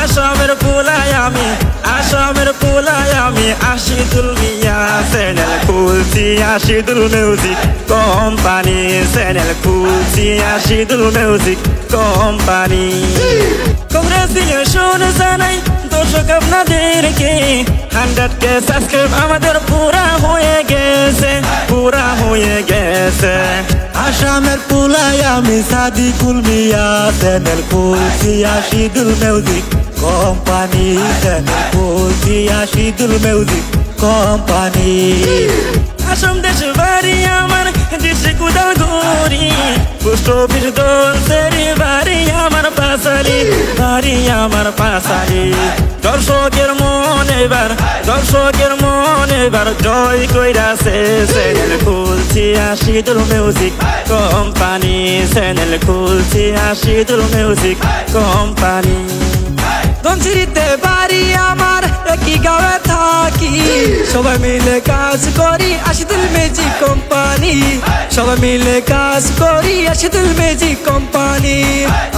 আসামের পোলায় আমি আশিদুল মিয়া চ্যানেল খুলছি আশিদুল মিউজিক কোম্পানি চ্যানেল খুলছি আশিদুল মিউজিক কোম্পানি কংগ্রেচুলেশন জানাই দর্শক আপনাদেরকে 100K সাবস্ক্রাইব আমাদের পুরা হয়ে গেছে আসামের পোলায় আমি সাদিকুল মিয়া চ্যানেল খুলছি আশিদুল মিউজিক কোম্পানি চ্যানেল খুলছি আশিদুল মিউজিক কোম্পানি আসাম দেশ বাড়ি আমার দেশে কুদালগুড়ি পোস্ট অফিস দোলসেরি বাড়ি আমার পাশালি দর্শকের মন এবার জয় কইরাছে চ্যানেল খুলছি আশিদুল মিউজিক কোম্পানি চ্যানেল খুলছি আশিদুল মিউজিক কোম্পানি ধনসিরিতে বাড়ি আমার একই গাঁয়ে থাকি সবাই মিলে কাজ করি আশিদুল মিউজিক কোম্পানি সবাই মিলে কাজ করি আশিদুল মিউজিক কোম্পানি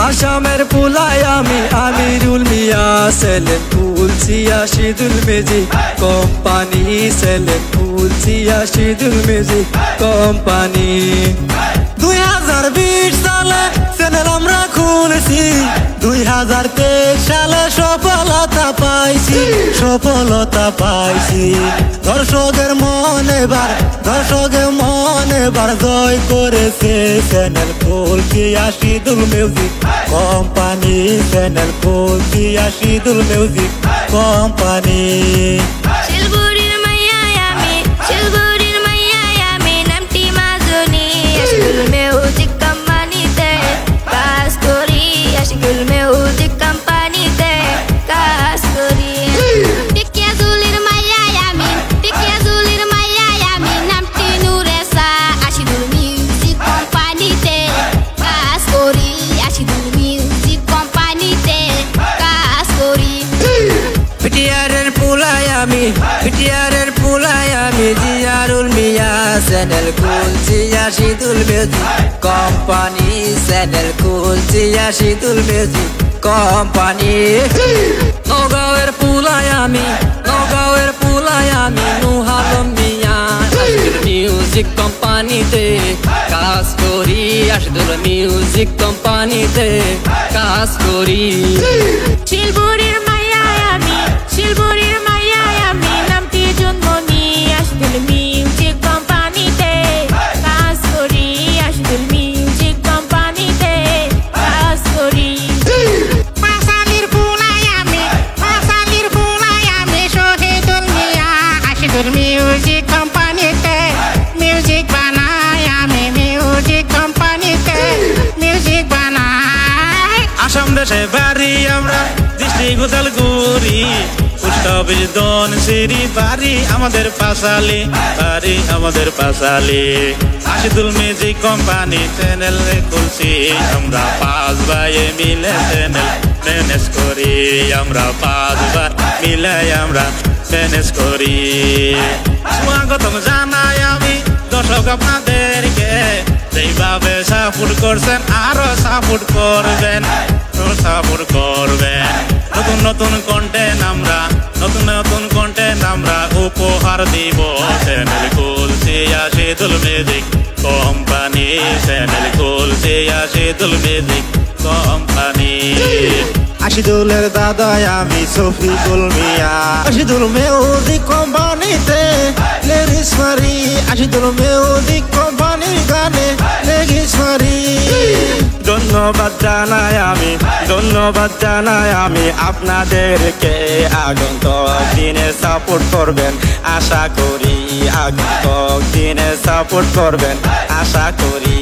আসামের পোলায় আমি আমিরুল মিয়া চ্যানেল খুলছি আশিদুল মিউজিক কোম্পানি চ্যানেল খুলছি আশিদুল মিউজিক কোম্পানি 2020 সালে চ্যানেল আমরা খুলছি 2023 সালে সফলতা পাইছি দর্শকের মন এবার জয় করেছে চ্যানেল খুলছি আশিদুল মিউজিক কোম্পানি চ্যানেল খুলছি আশিদুল মিউজিক কোম্পানি শিলপুরের মাইয়া আমি নামটি মাজনী আশিদুল মিউজিক কোম্পানিতে কাজ করি আশিদুল মিউজিক কোম্পানিতে কাজ করি টিকিয়াজুলির মাইয়া আমি নামটি নুরেসা আশিদুল মিউজিক কোম্পানিতে কাজ করি আশিদুল মিউজিক কোম্পানিতে কাজ করি পিটিআরের পোলায় আমি জিয়ারুল মিয়া চ্যানেল খুলছি আশিদুল মিউজিক কোম্পানি চ্যানেল খুলছি আশিদুল মিউজিক কোম্পানি নগাঁওয়ের পোলায় আমি নুহালম মিয়া আশিদুল মিউজিক কোম্পানিতে কাজ করি আশিদুল মিউজিক কোম্পানিতে কাজ করি শিলপুরের মাইয়া আমি নামটি জন্মনি আশিদুল মিউজিক কোম্পানিতে কাজ করি আশিদুল মিউজিক কোম্পানিতে কাজ করি পাশালির পোলায় আমি শহীদুল মিয়া আশিদুল মিউজিক কোম্পানিতে মিউজিক বানাই আমি মিউজিক কোম্পানিতে মিউজিক বানাই আসাম দেশে বাড়ি আমরা ডিস্ট্রিক্ট উদালগুড়ি পোস্ট অফিস ধনসিরি বাড়ি আমাদের পাশালি আশিদুল মিউজিক কোম্পানি চ্যানেল খুলছি আমরা 5 ভাই মিলে চ্যানেল ম্যানেজ করি ম্যানেজ করি স্বাগতম জানাই আমি দর্শক আপনাদেরকে যেইভাবে সাপোর্ট করছেন আরো সাপোর্ট করবেন নতুন কন্টেন্ট আমরা উপহার দিব চ্যানেল খুলছি আশিদুল মিউজিক কোম্পানি চ্যানেল খুলছি আশিদুল মিউজিক কোম্পানি আশিদুলের দাদা আমি শফিকুল মিয়া আশিদুল মিউজিক কোম্পানিতে লেডিস মারি আশিদুল মিউজিক কোম্পানির গানে লেডিস মারি ধন্যবাদ জানাই আমি আপনাদেরকে আগন্তক দিনে সাপোর্ট করবেন আশা করি